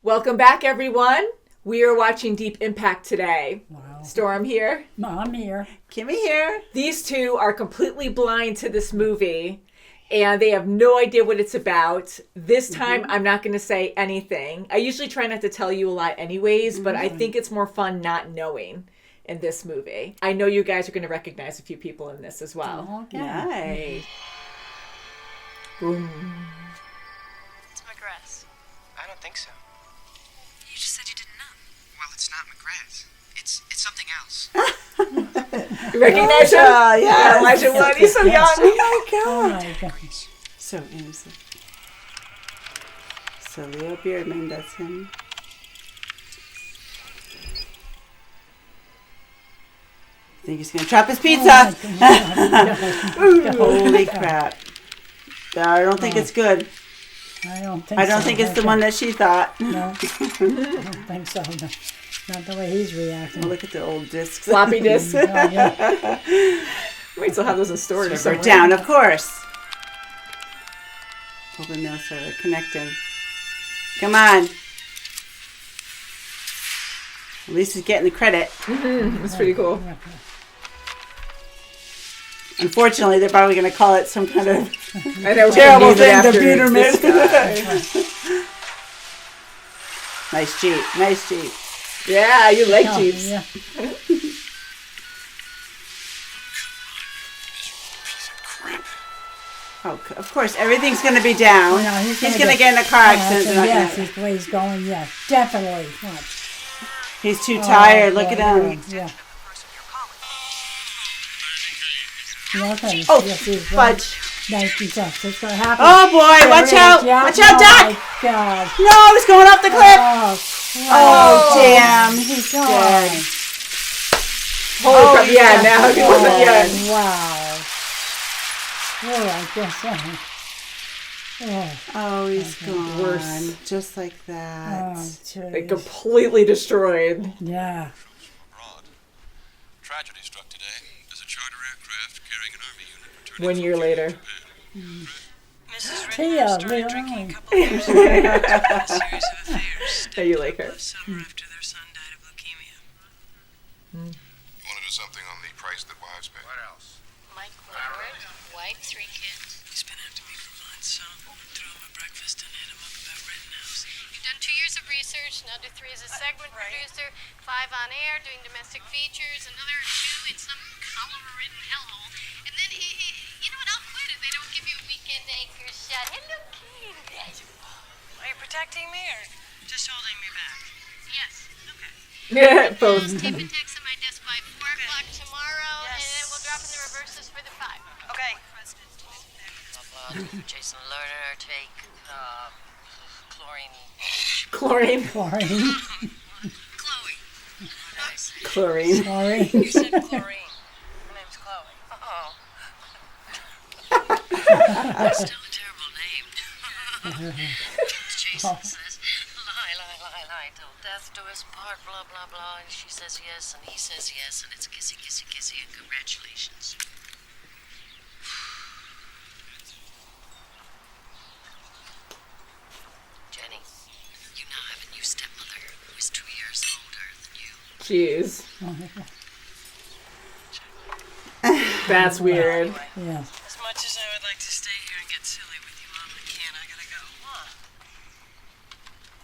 Welcome back, everyone. We are watching Deep Impact today. Wow. Storm here. I'm here. Kimmy here. These two are completely blind to this movie, and they have no idea what it's about. This time, I'm not going to say anything. I usually try not to tell you a lot anyways, but I think it's more fun not knowing in this movie. I know you guys are going to recognize a few people in this as well. Okay. Nice. Boom. It's McGrath. I don't think so. You just said you didn't know. Well, it's not McGrath. It's something else. You recognize him? Yeah, Elijah Wood. He's so young. Oh my Oh god. my God. So innocent. So Leo Beardman, that's him. I think he's gonna trap his pizza. Holy crap. I don't think it's good. I don't think I don't think it's the one that she thought. No, I don't think so. No. Not the way he's reacting. Look at the old discs. Floppy disk. Oh, yeah. Wait till have those in storage We're somewhere. down, of course. Open mail server connecting. Come on. At least he's getting the credit. That's pretty cool. Unfortunately, they're probably going to call it some kind of I know. terrible we thing, named the it after this Peterman. guy. Nice Jeep. Nice Jeep. Yeah, you like Oh, Jeeps. yeah. Oh, of course, everything's going to be down. No, he's going to get in a car accident. They're not Yes, gonna- he's the way he's going. Yes, definitely. Watch. He's too tired. Look at boy, him. Yeah. Okay. Oh, yes, he's fudge. 90 cents. It's going to happen. Oh, boy. There Watch it out. is. Yeah. Watch out, Oh, Doc. my God. No, he's going off the cliff. Oh, Oh, damn. He's God. dead. Holy Oh, crap. Yeah, now he wasn't yet. Wow. Oh, I guess. Oh, he's gone. Worse. Just like that. Like completely destroyed. Yeah. Abroad. Tragedy struck today as a charter aircraft carrying an army unit returning 1 year later. Mrs. Tia, Rittenhouse started Leon. drinking a couple of years ago after a series of affairs. Oh, you like her. Last summer after their son died of leukemia. You want to do something on the price that wives pay? What else? Mike Wentworth, wife, 3 kids. He's been after me for months, so I threw him a breakfast and hit him up about Rittenhouse. You've done 2 years of research, now do 3 as a segment producer, 5 on air, doing domestic features, another 2 in some cholera-ridden hellhole. And then, you know what, I'll quit if they don't give you a weekend anchor shot. Hello, kid. Are you protecting me or just holding me back? Yes. Okay. Yeah, both. Tape and text on my desk by 4 o'clock tomorrow, Yes. and then we'll drop in the reverses for the 5. Okay. Jason Lerner, take chlorine. Chlorine. Chlorine. Chloe. Nice. Chlorine. Chlorine. You said chlorine. Her name's Chloe. Oh. Still a terrible name. Jason says, lie, till death do us part, blah, blah, blah. And she says yes, and he says yes, and it's kissy, kissy, kissy, and congratulations. Jenny, you now have a new stepmother who is 2 years older than you. Jeez. That's weird. Yeah. As much as I would like to stay here and get silly with you, Mom, I can't. I gotta go.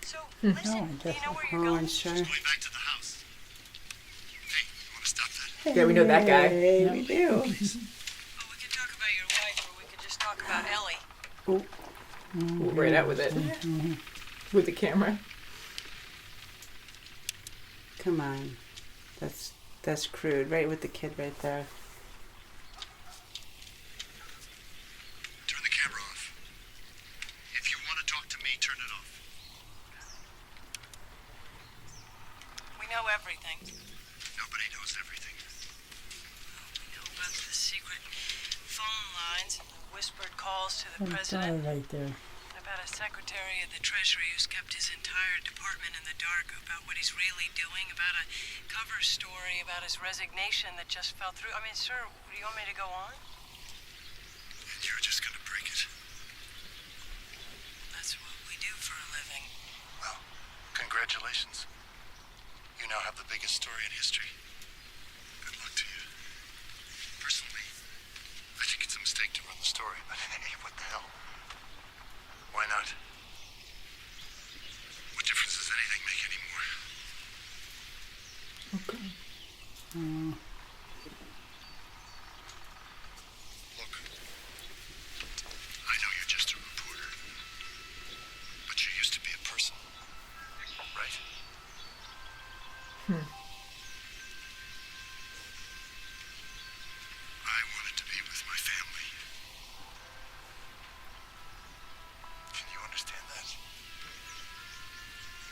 So, listen, do you know where you're Oh, going? I'm sure. Going back to the house. Hey, you want to stop that? Yeah, we know that guy. Hey, we do. Oh, we could talk about your wife, or we could just talk about Ellie. We'll right out with it. With the camera. Come on. That's crude. Right with the kid right there. Turn the camera off. If you want to talk to me, turn it off. We know everything. Nobody knows everything. We know about the secret phone lines and the whispered calls to the That's all president. right there. About a secretary of the Treasury who's kept his entire department in the dark about what he's really doing, about a cover story about his resignation that just fell through. I mean, sir, do you want me to go on? And you're just going to break it. That's what we do for a living. Well, Congratulations. You now have the biggest story in history. Good luck to you. Personally, I think it's a mistake to run the story, but hey, what the hell? Why not? What difference does anything make anymore? Okay. Look, I know you're just a reporter, but you used to be a person, right? I wanted to be with my family. Can you understand that?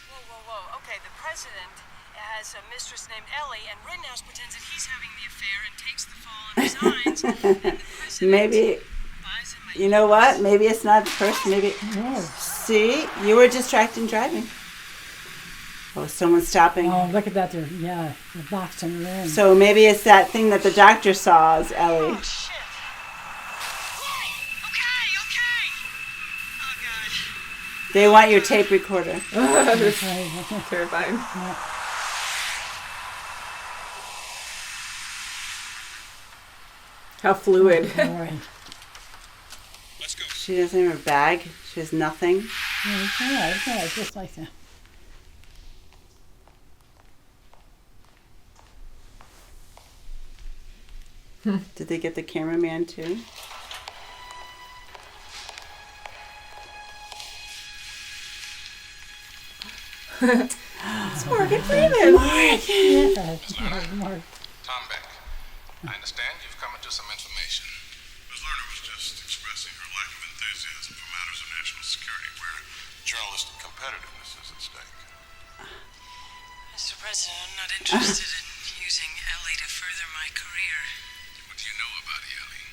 Whoa. Okay, the president has a mistress named Ellie, and Rittenhouse pretends that he's having the affair and takes the fall and resigns. And the president Maybe, buys him a you know what? Maybe it's not the person. Maybe. No. See, you were distracted driving. Oh, someone's stopping. Oh, look at that. Yeah, the box in the room. So maybe it's that thing that the doctor saw as Ellie. Oh, shit. Okay. Oh, God. They want your tape recorder. This Okay. is terrifying. How fluid. All right. Let's go. She doesn't have a bag. She has nothing. Okay, just like that. Did they get the cameraman too? It's Morgan Freeman. Mark. Tom Beck, I understand you've come into some information. Ms. Lerner was just expressing her lack of enthusiasm for matters of national security, where journalistic competitiveness is at stake. Mr. President, I'm not interested in using Ellie to further my career. What do you know about Ellie?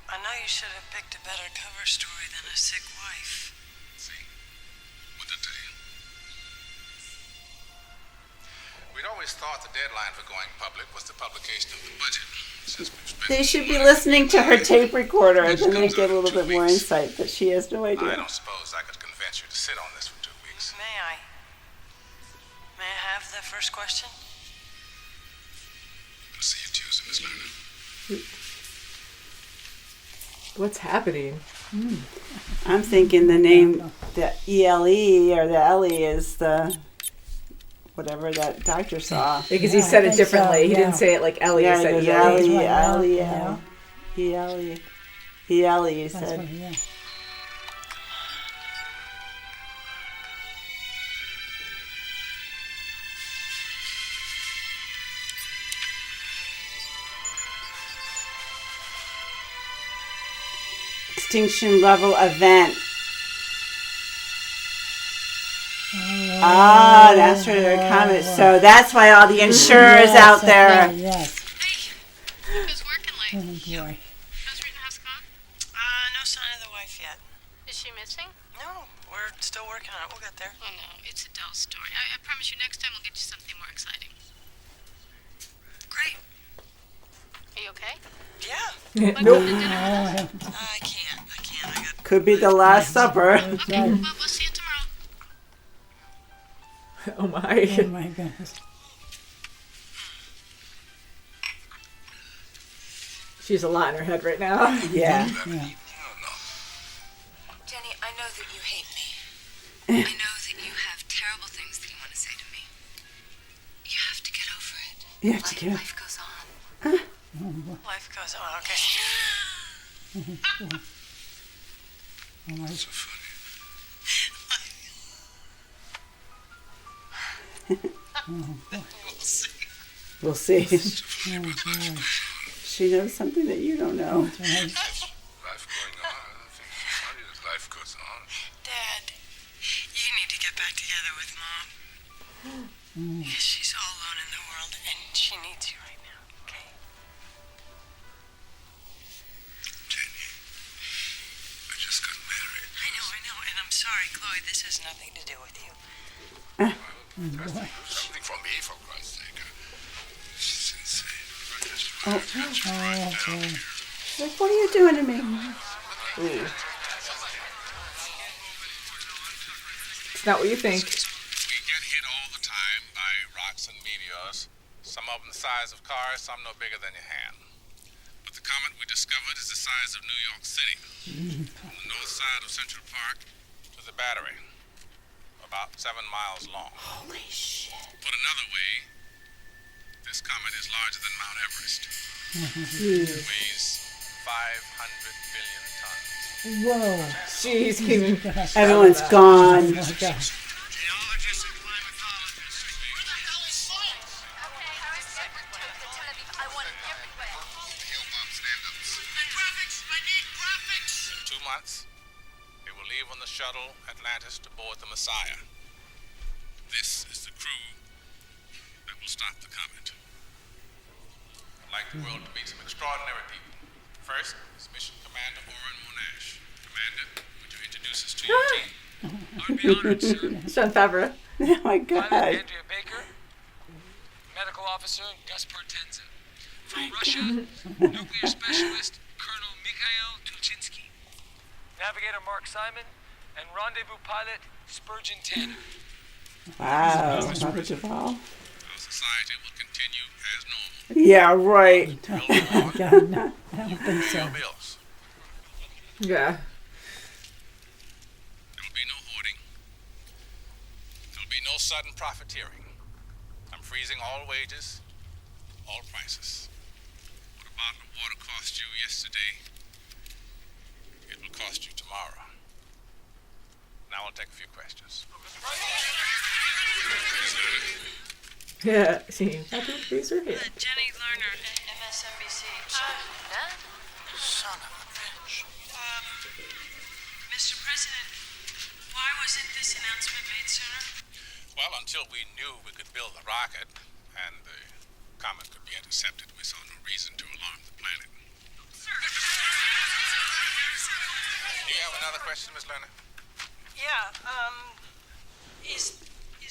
I know you should have picked a better cover story than a sick wife. See? What'd I tell you? We'd always thought the deadline for going public was the publication of the budget. Since we've spent They should be listening to her tape recorder, then they get a little bit more insight, but she has no I idea. don't suppose I could convince you to sit on this for 2 weeks. May I? May I have the first question? I'll see you Tuesday, Miss Lerner. What's happening? I'm thinking the name, the ELE or the Ellie is the whatever that doctor saw. Because he Yeah, said I it think differently. so, He yeah. didn't say it like Ellie. Yeah, he said it Ellie. was Ellie, ELE, yeah. ELE, ELE, he That's said. what, yeah. Extinction level event. Ah, that's for their comments. So that's why all the insurers Yes, out that's there. right, yes. Who's working Oh, late? boy. How's Rittenhouse gone? No sign of the wife yet. Is she missing? No, we're still working on it. We'll get there. Oh no, it's a dull story. I promise you next time we'll get you something more exciting. Great. Are you okay? Yeah. Like going to dinner? I can't. I got. Could be the Last Supper. Okay, well, we'll see you tomorrow. Oh my. Oh, my goodness. She's a lot in her head right now. Yeah. Yeah. No. Jenny, I know that you hate me. I know that you have terrible things that you want to say to me. You have to get over it. You have to get Life goes on. Life goes on. Okay. Oh, my. So funny. We'll see. Oh, boy. She knows something that you don't know. That's right. Life going on. I think it's funny that life goes on. Dad, you need to get back together with Mom. She's all alone in the world, and she needs you right now. Okay. Jenny, I just got married. I know, and I'm sorry, Chloe. This has nothing to do with you. Something for me, for Christ's sake. This is insane. Oh, Oh, boy. like, what are you doing to me? not what you think. We get hit all the time by rocks and meteors. Some of them the size of cars, some no bigger than your hand. But the comet we discovered is the size of New York City. From the north side of Central Park to the Battery. About 7 miles long. Holy shit. Put another way, this comet is larger than Mount Everest. Jeez. It weighs 500 billion tons. Whoa. Jeez, Keegan. Everyone's gone. Oh my God. Geologists and climatologists. I need graphics! In 2 months, they will leave on the shuttle Atlantis to board the Messiah. This is the crew that will stop the comet. I'd like the world to meet some extraordinary people. First is Mission Commander Oren Monash. Commander, would you introduce us to your team? I'd be honored, sir. Sean Favreau. Oh my Pilot God. Andrea Baker, Medical Officer Gus Portenza. From Russia, Nuclear Specialist Colonel Mikhail Tulchinsky. Navigator Mark Simon, and Rendezvous Pilot Spurgeon Tanner. Wow. Robert Duvall. Our society will continue as normal. Yeah, right. Oh God, no. I don't think so. Pay bills. Yeah. There will be no hoarding. There will be no sudden profiteering. I'm freezing all wages, all prices. What a bottle of water cost you yesterday, it will cost you tomorrow. Now I'll take a few questions. Yeah. See, these are here. Jenny Lerner, MSNBC. Son of a bitch. Mr. President, why wasn't this announcement made sooner? Well, until we knew we could build the rocket and the comet could be intercepted, we saw no reason to alarm the planet. Sir. Do you have another question, Miss Lerner? Yeah, is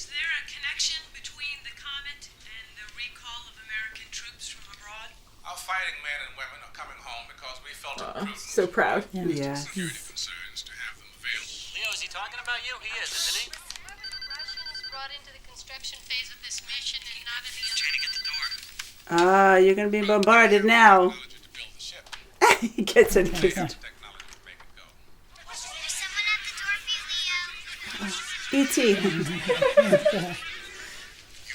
there a connection between the comet and the recall of American troops from abroad? Our fighting men and women are coming home because we felt it prudent So proud. Yeah. security concerns to have them available. Leo, is he talking about you? He is, isn't he? Remember, the Russians brought into the construction phase of this mission and not any other. Trying to get the door. You're going to be bombarded now. Technology to build the ship. He gets it. Technology to make it go. There's someone at the door for you, Leo. E.T. You've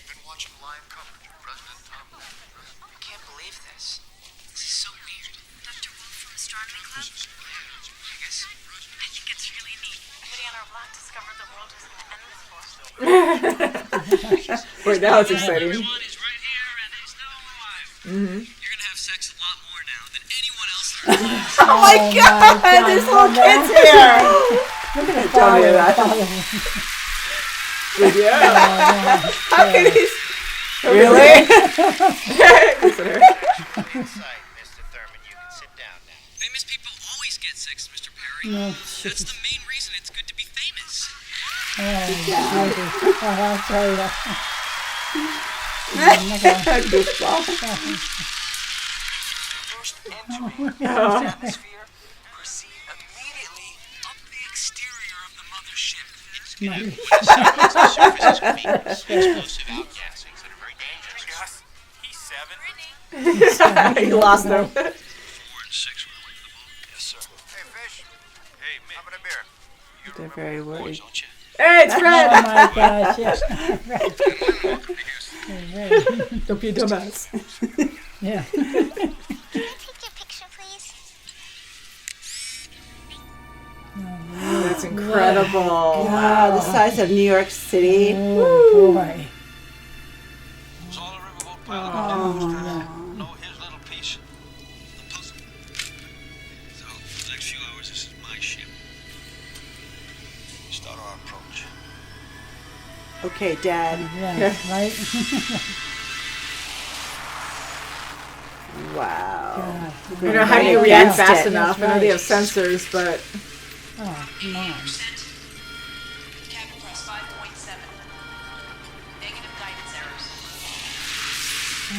been watching live coverage of President Tom. I can't believe this. This is so weird. Dr. Wolf from Astronomy Club? I guess. I think it's really neat. Somebody on our block discovered the world was going to end before. Wait, now it's exciting. Everyone is right here and he's still alive. You're gonna have sex a lot more now than anyone else. Oh my God! There's little kids here! Don't do that. Yeah. How can he... Really? Listen to her. Inside, Mr. Thurman. You can sit down now. Famous people always get sex, Mr. Perry. No, That's the main reason it's good to be famous. I'll tell you. Goofball. First entering this atmosphere, proceed immediately up the exterior of the mothership. Explosive outgassings that are very dangerous. He's 7. He lost them. 4 and 6 were away for the ball. Yes, sir. Hey, Fish. Hey, Mick. How about a beer? You They're remember very the boys, worried. don't you? Hey, it's Oh Fred. my gosh, yeah. Don't be a dumbass. Yeah. Can I take your picture, please? That's incredible. Wow, the size of New York City. Oh boy. It's all a riverboat pilot can do is to know his little piece of the puzzle. So, for the next few hours, this is my ship. Start our approach. Okay, Dad. Yeah, right? Wow. God. You know, how do you react Against fast it. enough? I know they have sensors, but Oh, come on. Cabin press 5.7. Negative guidance errors.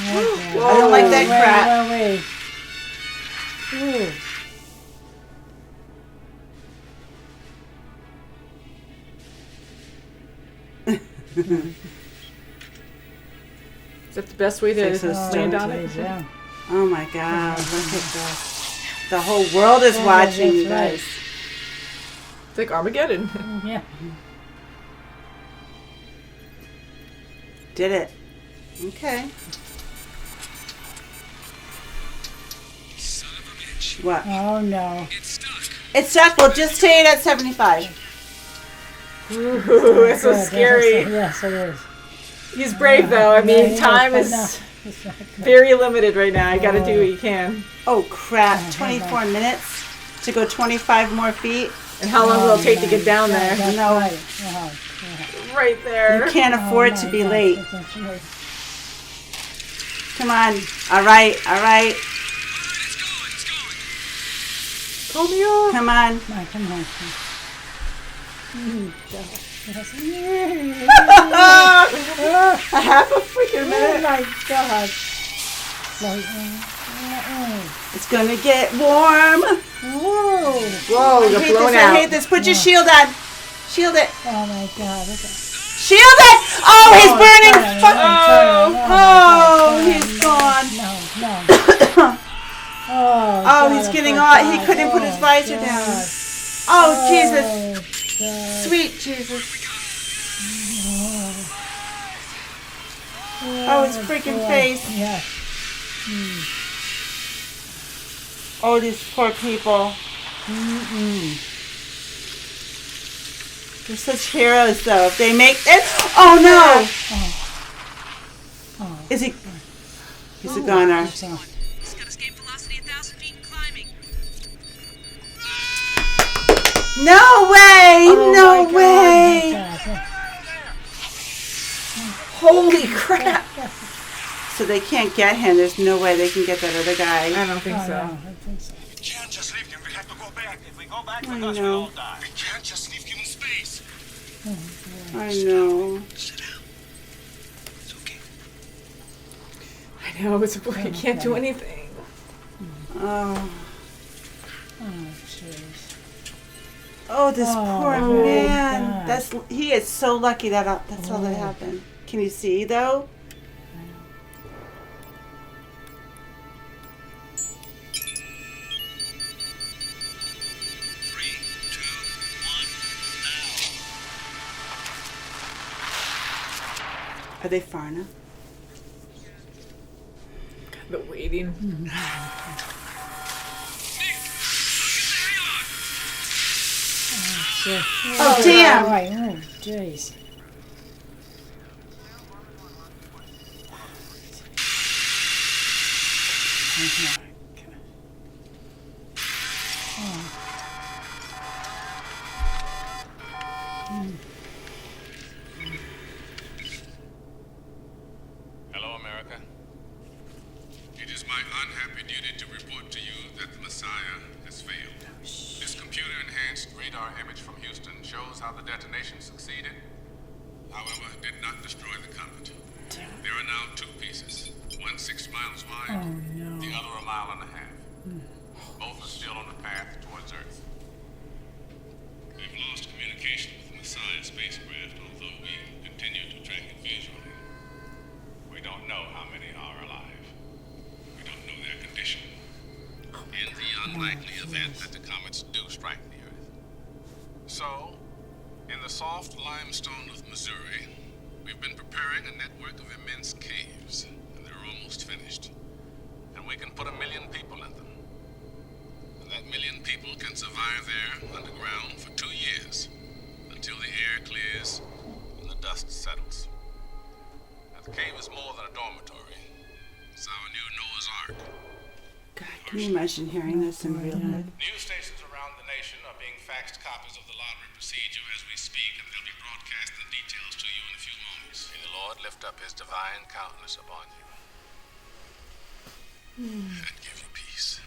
Okay. I don't like that crap. Wait. Ooh. Is that the best way to land on it? Yeah. Oh my God! Look at this. The whole world is watching, you that's guys. It's like Armageddon. Yeah. Did it? Okay. Son of a bitch. What? Oh no. It's stuck. It's stuck. We'll just stay it at 75. Ooh, that's so scary. Yes, it is. He's brave though. I mean, Yeah, time but is no, it's not good. very limited right now. You got to do what you can. Oh crap! 24 minutes to go 25 more feet. And how long will it take to get down there? That's No. right. Oh, Right there. You can't afford oh to my be God, late. that's right. Come on. All right. All right. It's going. It's going. Pull me off. Come on. Come on. A half a freaking Oh minute. my God. It's gonna get warm. Whoa. Whoa, you're blown I out. hate this. Put your shield on. Shield it. Oh my God. Okay. Shield it. Oh, he's burning. Turn, He's gone. No. Oh, Oh, he's getting all. He couldn't put his visor down. Oh, Jesus. Sweet Jesus. Oh, his freaking face. Yeah. Oh, these poor people. They're such heroes, though. If they make it. Oh, no. Is he? He's a goner. He's got escape velocity 1,000 feet and climbing. No way. No way. Holy crap. So they can't get him. There's no way they can get that other guy. I don't think so. I think so. We can't just leave him. We have to go back. If we go back, I the dust know. will all die. We can't just leave him in space. I know. Sit down. It's okay. I know. It's, I can't do anything. Oh. Jeez. Oh, this poor my man. God. He is so lucky that that's all that happened. Can you see though? Three, two, one, now. Are they far enough? The waiting. Oh, damn. Right. Oh, jeez. Hello, America. It is my unhappy duty to report to you that the Messiah has failed. This computer-enhanced radar image from Houston shows how the detonation succeeded. However, it did not destroy the comet. There are now two pieces, one 6 miles wide, the other 1.5 miles. Both are still on the path towards Earth. We've lost communication with the Messiah spacecraft, although we continue to track it visually. We don't know how many are alive. We don't know their condition. In the unlikely event that the comets do strike the Earth. So, in the soft limestone of Missouri, we've been preparing a network of immense caves, and they're almost finished. And we can put 1 million people in them. And that 1 million people can survive there underground for 2 years, until the air clears and the dust settles. Now, the cave is more than a dormitory. It's our new Noah's Ark. God, can you imagine hearing this in real life? News stations around the nation are being faxed copies of the lottery procedure as we speak, and they'll be broadcasting the details to you in a few moments. May the Lord lift up his divine countenance upon you and give you peace.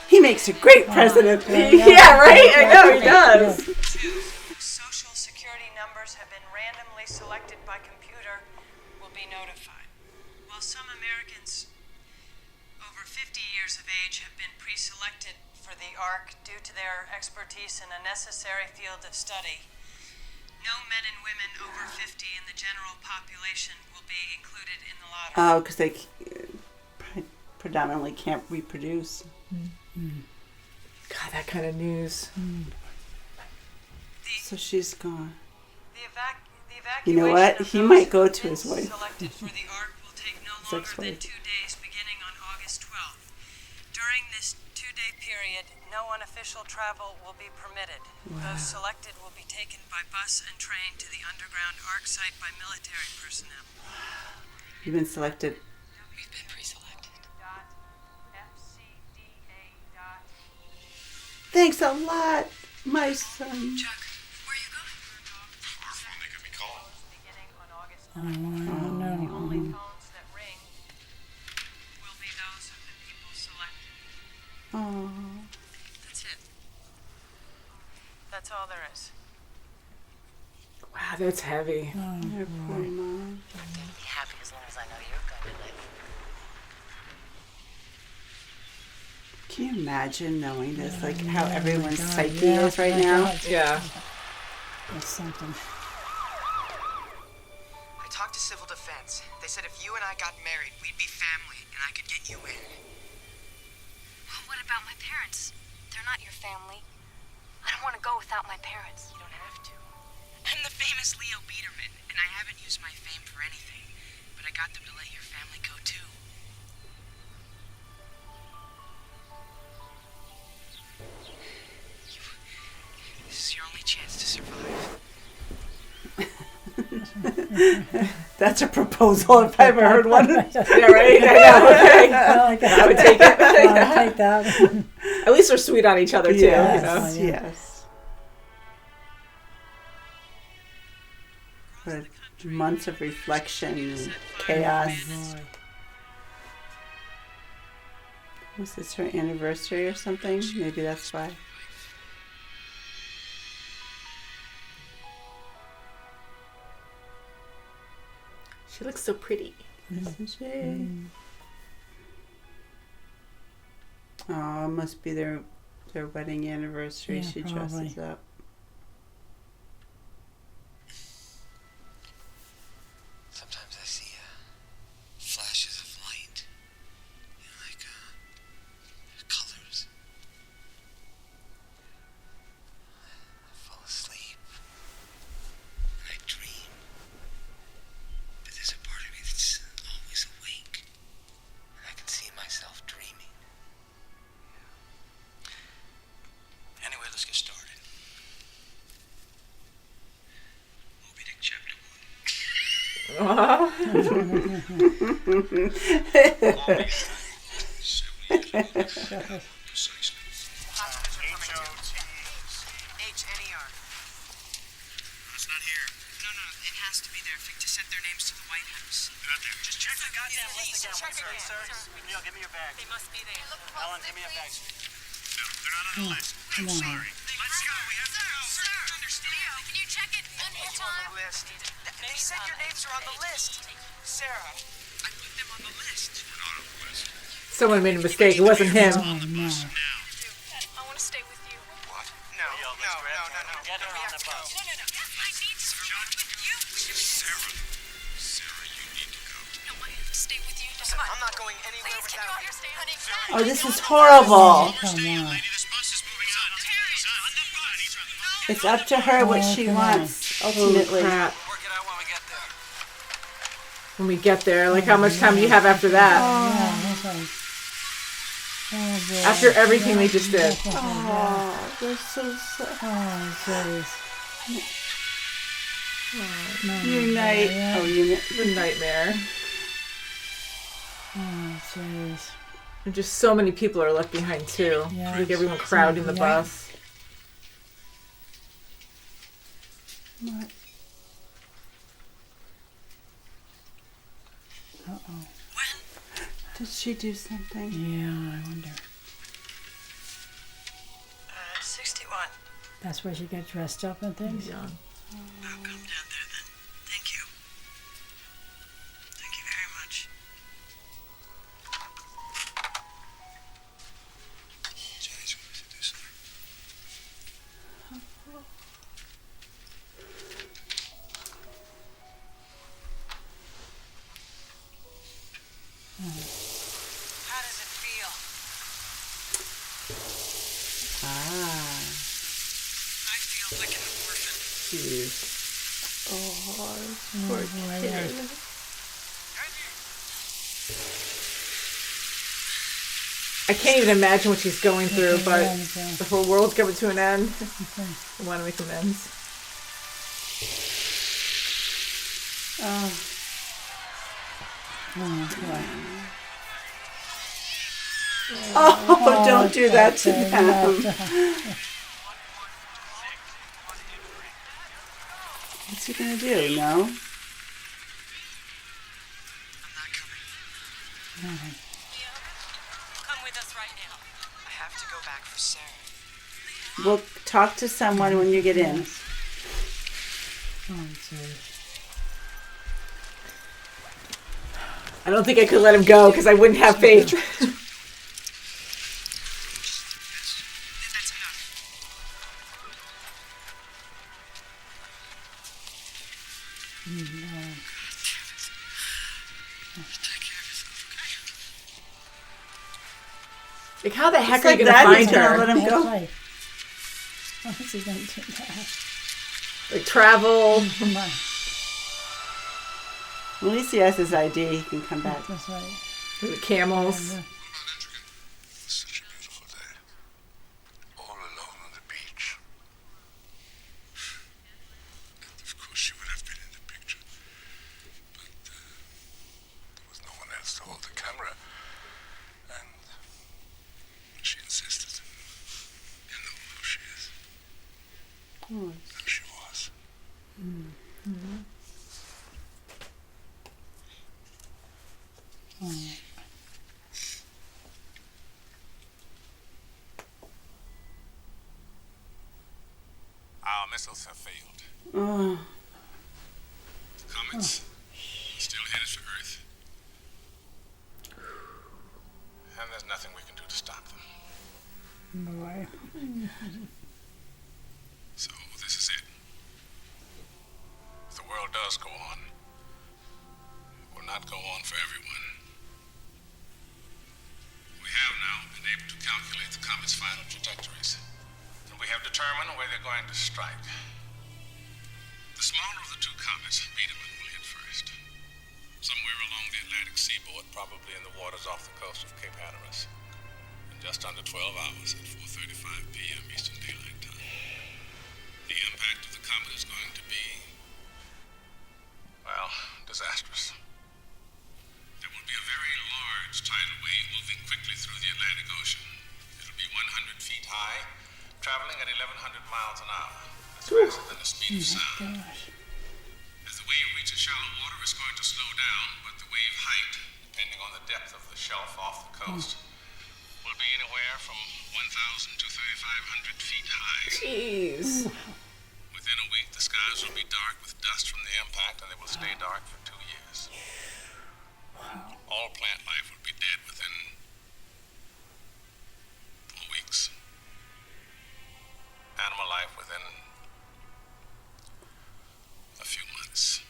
He makes a great president. Yeah, right? I know, he does. Social security numbers have been randomly selected by computer will be notified. While some Americans over 50 years of age have been pre-selected for the ARC due to their expertise in a necessary field of study. No men and women over 50 in the general population will be included in the lottery. Oh, because they predominantly can't reproduce. God, that kind of news. So she's gone. The evacuation You know what? of He those might go who've to been his wife. selected for the ARC will take no His longer than ex-wife. 2 days beginning on August 12th. During this 2-day period, no unofficial travel will be permitted. Those selected will be taken by bus and train to the underground ARC site by military personnel. You've been selected. We've been pre-selected. Thanks a lot, my son. Chuck, where are you going? Smartphone, they could be calling. Beginning on August Oh, 9th. no. The only phones that ring will be those of the people selected. Oh. That's it. That's all there is. Wow, that's heavy. Your poor mom. Be happy as long as I know you're going to live. Can you imagine knowing this? Like how everyone's God, psyche yeah, is right my now? God. Yeah. That's something. I talked to Civil Defense. They said if you and I got married, we'd be family, and I could get you in. Well, what about my parents? They're not your family. I don't want to go without my parents. You don't have to. I'm the famous Leo Biederman, and I haven't used my fame for anything. But I got them to let your family go, too. This is your only chance to survive. That's a proposal if I ever heard one. Yeah, right? I know. Okay. I like that. I would take it. I'll take that. At least they're sweet on each other, too. Yes, You know? Yeah. yes. But months of reflection and chaos. Boy. Was this her anniversary or something? Maybe that's why. She looks so pretty. Isn't she? Oh, it must be their wedding anniversary. Yeah, She probably. dresses up. Sometimes I see flashes of light, like colors. I fall asleep, and I dream. But there's a part of me that's always awake, and I can see myself dreaming. Anyway, let's get started. Moby Dick Chapter 1. HNER. It's not here. No, it has to be there. To send their names to the White House. Not there. Just check the goddamn list again. Check again, sir. Neil, give me your bag. They must be there. Ellen, give me your bag. No, they're not on the list. I'm come on. sorry. Let's go. We have to go. Sir, understand. Can you check it one more It's on time? the list. They said your names are on the list. Sarah, I put them on the list. We're not on the list. Someone made a mistake. It wasn't him. Oh, no. Now. I want to stay with you. What? No. Get her on the bus. No. I need to stay with you. Sarah. Sarah, you need to go. No, I have to stay with you. Listen, I'm not going anywhere Please, can you without you. understand, honey? Oh, this is horrible. Come on. Lady, this bus is moving on. He's on the bus. He's on the bus. It's up to her what she come on. wants, ultimately. Crap. Work it out when we get there. When we get there, like how much time do you have after that? Yeah, that's right. Oh, boy. After everything they just did. Oh, they're so sad. Oh, jeez. Unite. Yeah. Oh, unite. The nightmare. Oh, jeez. And just so many people are left behind too. Yeah. Like everyone crowding the Yeah. bus. What? Uh-oh. Did she do something? Yeah, I wonder. 61. That's where she got dressed up and things? Yeah. I'll come down there then. Thank you. Thank you very much. Jeez. Oh, poor kid. I can't even imagine what she's going through, but the whole world's coming to an end. I want to make amends. Oh, don't do that to them. What's he gonna do? No? I'm not coming. Come with us right now. I have to go back for Sarah. We'll talk to someone when you get in. Oh, jeez. I don't think I could let him go because I wouldn't have faith. That's enough. Take care of yourself, okay? Like, how the heck It's are like you going to that, find he's gonna her? let him That's go. right. Oh, she's going to do that. Like, travel. Come on. At least he has his ID. He can come back. That's right. The camels. Such a beautiful day. All alone on the beach. And of course she would have been in the picture. But there was no one else to hold the camera. And she insisted. You know who she is. And she was. Our missiles have failed. Oh, Comets still headed for Earth. And there's nothing we can do to stop them. Boy. So this is it. If the world does go on, it will not go on for everyone. We have now been able to calculate the comet's final trajectories, and we have determined where they're going to strike. The smaller of the two comets, Ebook, will hit first. Somewhere along the Atlantic seaboard, probably in the waters off the coast of Cape Hatteras. In just under 12 hours at 4:35 p.m. Eastern Daylight Time. The impact of the comet is going to be, well, disastrous. There will be a very large tidal wave moving quickly through the Atlantic Ocean. It'll be 100 feet high, traveling at 1,100 miles an hour. That's faster than the speed of sound. As the wave reaches shallow water, it's going to slow down, but the wave height, depending on the depth of the shelf off the coast, will be anywhere from 1,000 to 3,500 feet high. Jeez. Within a week, the skies will be dark with dust from the impact, and they will stay dark for 2 years. All plant life will be dead within 4 weeks. Animal life within a few months.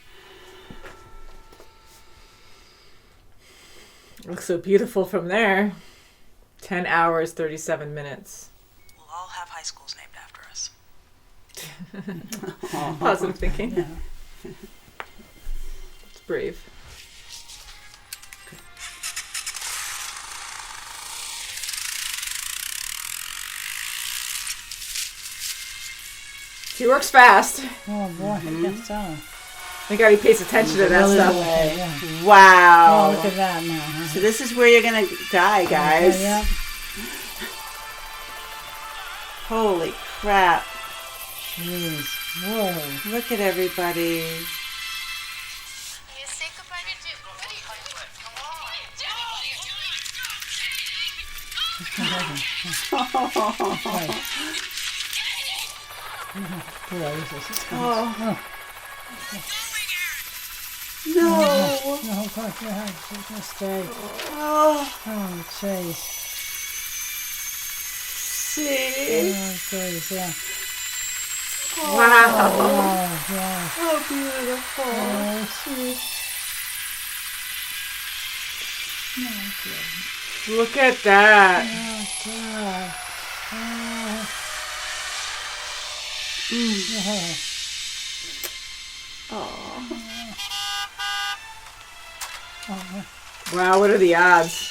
Looks so beautiful from there. 10 hours, 37 minutes. We'll all have high schools named after us. Positive thinking. It's brave. He works fast. Oh, boy. I guess so. Thank God he pays attention to that stuff. Yeah. wow. Oh, look at that now. Huh? So this is where you're gonna die, guys. Okay, yep. Holy crap. Jeez. Whoa. Look at everybody. You say goodbye to Jim. What are you doing? Right. Boy, this is Oh. No. No, of course, yeah. She's going to stay. Oh, Oh, jeez. see. Oh, jeez, yeah. Wow. Oh, yeah. Oh, beautiful. Oh, jeez. No, good. Look at that. Oh, God. Oh. Mm. Yeah. Wow, what are the odds?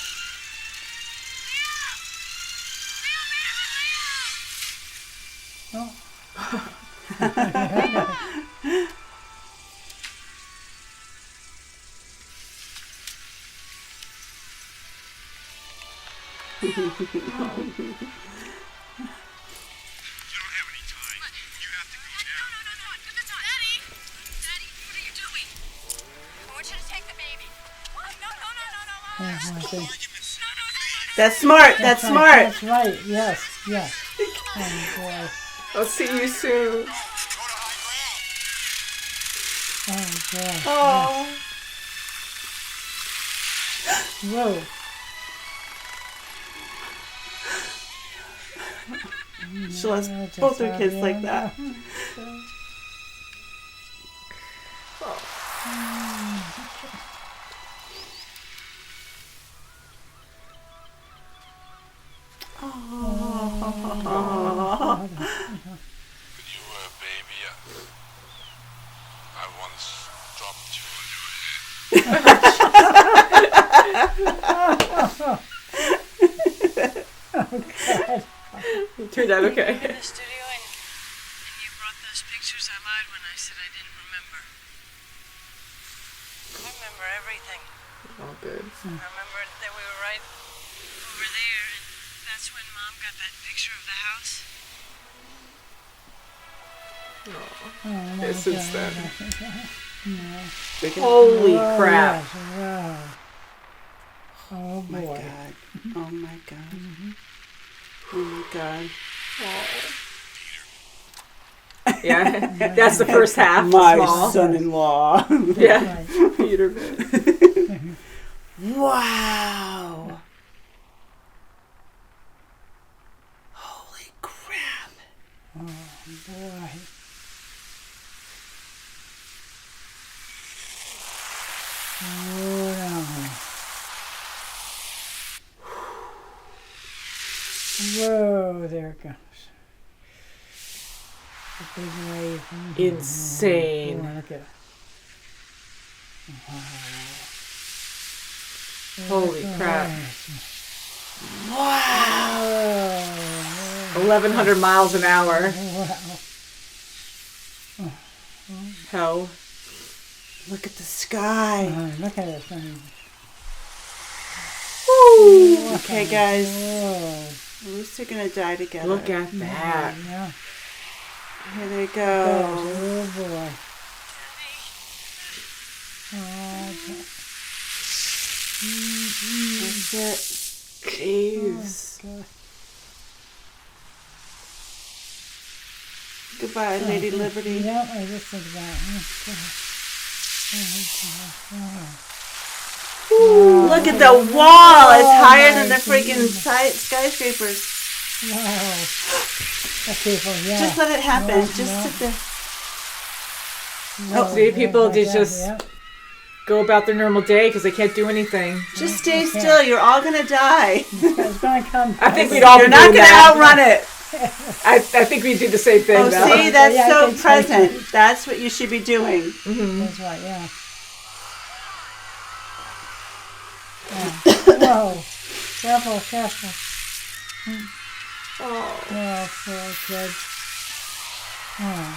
That's smart. That's smart. That's right. Yes. Yes. Oh boy. I'll see you soon. Oh boy. Oh. Whoa. She lost both her kids like that. When you were a baby, I once dropped you on your head. Turned out okay. In the studio and you brought those pictures. I lied when I said I didn't remember. I remember everything. Oh, good. I remember that we were right over there, and that's when Mom got that picture of the house. Since then. No. Holy crap. Yes. Wow. Oh My boy. God. Oh my God. Oh my God. Yeah, that's the first half. My small. son-in-law. Yeah, Right. Peter. Wow. Holy crap. Oh boy. Whoa, there it goes. A big wave. Insane. Oh, look at it. Holy crap. Wow. 1,100 miles an hour. Wow. Hell. Look at the sky. Look at it. Thing. Woo. Okay, guys. Whoa. At least they're going to die together. Look at that. Yeah. Here they go. Oh boy. Oh, That's it. Jeez. God. Goodbye, Lady Liberty. Yep, I just think that. Ooh, look at the wall. It's higher than the freaking skyscrapers. Wow. Okay, well, yeah. Just let it happen. No, Just no. sit there. Oh, see, people like they that, just yeah. go about their normal day because they can't do anything. Just stay still. You're all going to die. It's gonna come. I think we'd all You're be not doing going to that. outrun it. I think we do the same thing. Oh, though. see, that's Yeah, I so can take present. it. That's what you should be doing. That's right, yeah. Whoa. Careful, careful. Oh. Oh, poor kid. Oh,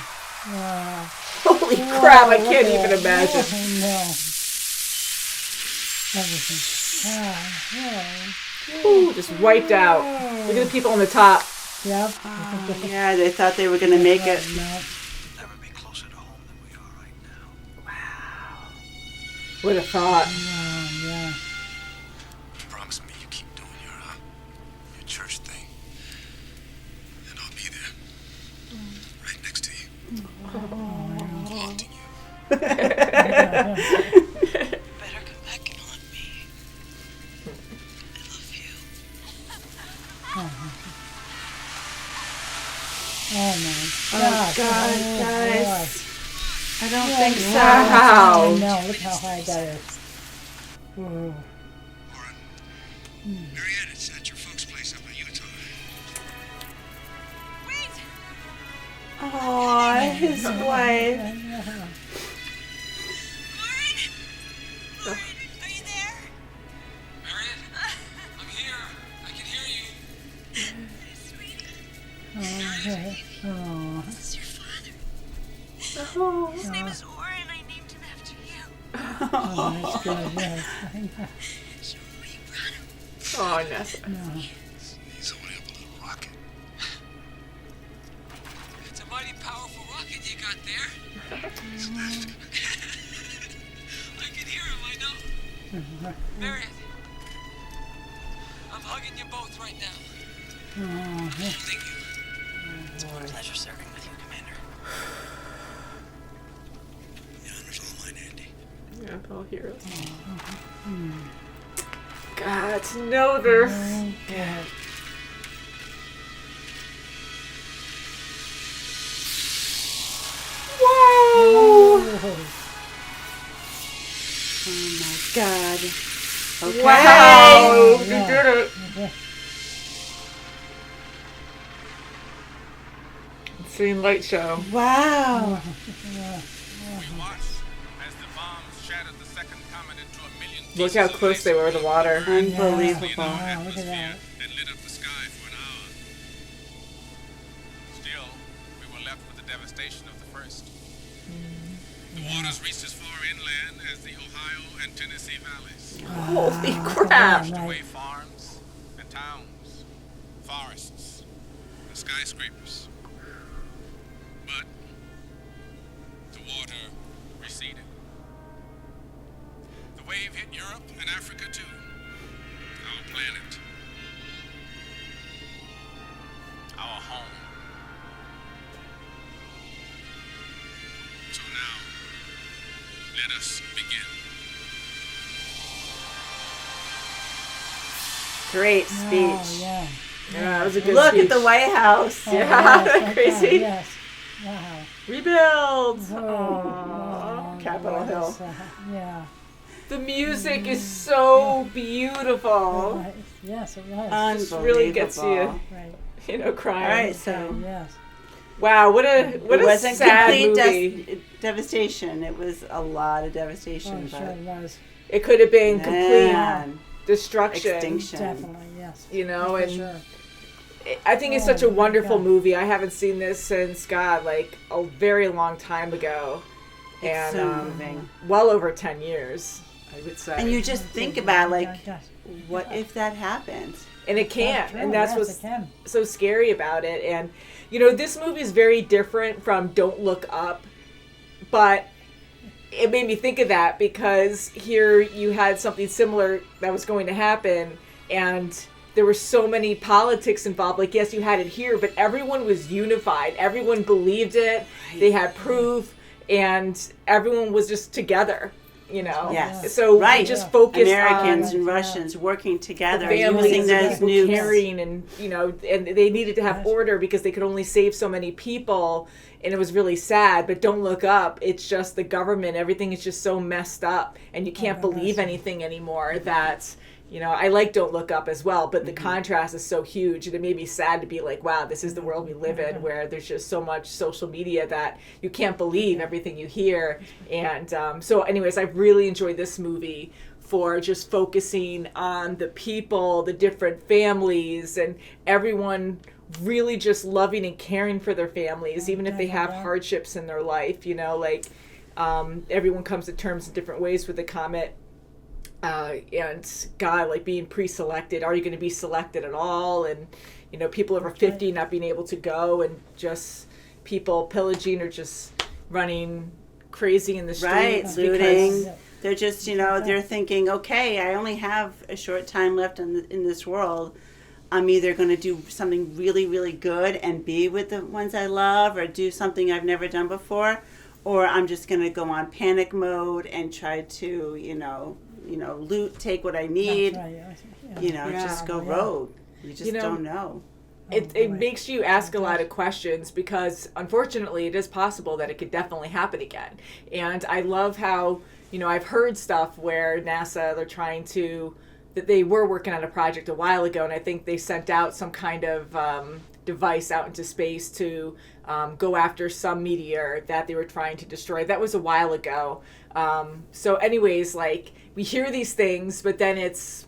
wow. Holy crap! I Whoa, can't look at even that. imagine. Oh, no. Everything. Oh, Ooh, just wiped out. Look at the people on the top. Yep. Yeah, they thought they were going to make it. No. Never be closer to home than we are right now. Would have thought. Yeah. Promise me you keep doing your church thing. And I'll be there. Right next to you. Haunting you. Better come back and haunt me. I love you. Oh my Oh, God. God, guys. I don't think so. Wow. I know. Look how high that is. Whoa. Marianne, it's at your folks' place up in Utah. Oh, his wife. Lauren? Are you there? Oh. This is your father. Oh, His name is Orrin. I named him after you. Oh, that's good. Yes. Show him where you brought him. oh, Nessa. No. He's holding up a little rocket. It's a mighty powerful rocket you got there. I can hear him, I know. Marion, I'm hugging you both right now. Oh, Thank you. It's been a pleasure serving with you, Commander. The honor's all mine, Andy. Yeah, all heroes. God, to know they're... God. Whoa! Oh my God. Okay. Wow! You Yeah. did it. Okay. Scene light show. Wow. We watched as the bombs shattered the second comet into a million pieces. Look how close they were to the water. Unbelievable. Wow, look at that. And lit up the sky for an hour. Still, we were left with the devastation of the first. The waters reached as far inland as the Ohio and Tennessee valleys. Holy crap! Washed away farms and towns, forests and skyscrapers. But the water receded. The wave hit Europe and Africa too. Our planet. Our home. So now, let us begin. Great Oh, speech. yeah. Yeah, that was a good Look speech. at the White House. Oh, Yeah, yes, okay, crazy. Yes. Wow. Rebuild. Oh, Aww. Capitol that Hill. was, yeah. The music is so beautiful. Right. Yes, it was. Just really gets you, Unbelievable. Right. you know, crying. All right, so Yes. Wow, what a it what a wasn't sad complete movie. devastation. It was a lot of Oh, devastation, sure but it was. It could have been complete man, destruction. extinction. Definitely, yes. You know, For and sure. I think it's Oh, such a my wonderful God. movie. I haven't seen this since God, like a very long time ago, It's and so moving. well over 10 years, I would say. And you just think about like, Yes. what if that happened? And it can, true, and that's yes, what's it can. so scary about it. And you know, this movie is very different from Don't Look Up, but it made me think of that because here you had something similar that was going to happen, and there were so many politics involved. Like, yes, you had it here, but everyone was unified. Everyone believed it. They had proof, and everyone was just together. You know, Yes. So Right. we just focused Americans on and Russians working together, families using and those people nukes. carrying, and you know, and they needed to have order because they could only save so many people, and it was really sad. But Don't Look Up, it's just the government, everything is just so messed up, and you can't believe anything anymore. That, you know, I like Don't Look Up as well, but the contrast is so huge, and it made me sad to be like, wow, this is the world we live in, where there's just so much social media that you can't believe everything you hear. And so anyways, I really enjoyed this movie for just focusing on the people, the different families, and everyone really just loving and caring for their families, even if they have hardships in their life. You know, like everyone comes to terms in different ways with the comet. And God, like being pre-selected, are you going to be selected at all? And, you know, people over 50 not being able to go, and just people pillaging or just running crazy in the Right, streets. looting. They're just, you know, they're thinking, okay, I only have a short time left in this world. I'm either going to do something really, really good and be with the ones I love, or do something I've never done before, or I'm just going to go on panic mode and try to, you know, loot, take what I need, That's right, yeah. you know, Yeah. just go Yeah. rogue. You just You know, don't know. It makes you ask a lot of questions, because unfortunately it is possible that it could definitely happen again. And I love how, you know, I've heard stuff where NASA, they're trying to, that they were working on a project a while ago, and I think they sent out some kind of device out into space to go after some meteor that they were trying to destroy. That was a while ago. So anyways, like, we hear these things, but then it's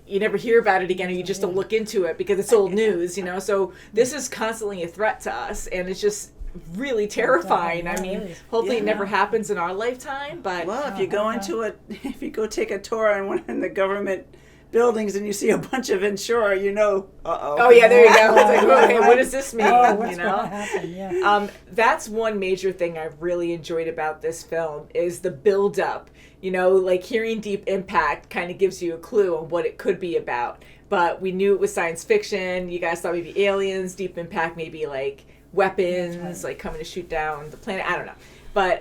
you never hear about it again, or you just don't look into it because it's old news, So this is constantly a threat to us, and it's just really terrifying. I mean, hopefully it never happens in our lifetime, but well, if you go if you go take a tour in one of the government buildings and you see a bunch of insurer, oh yeah, there you go. It's like, okay, what does this mean? What's gonna happen? Yeah. That's one major thing I really enjoyed about this film is the build up. Like hearing Deep Impact kind of gives you a clue on what it could be about, but we knew it was science fiction. You guys thought maybe aliens. Deep Impact maybe like weapons, like coming to shoot down the planet. I don't know, but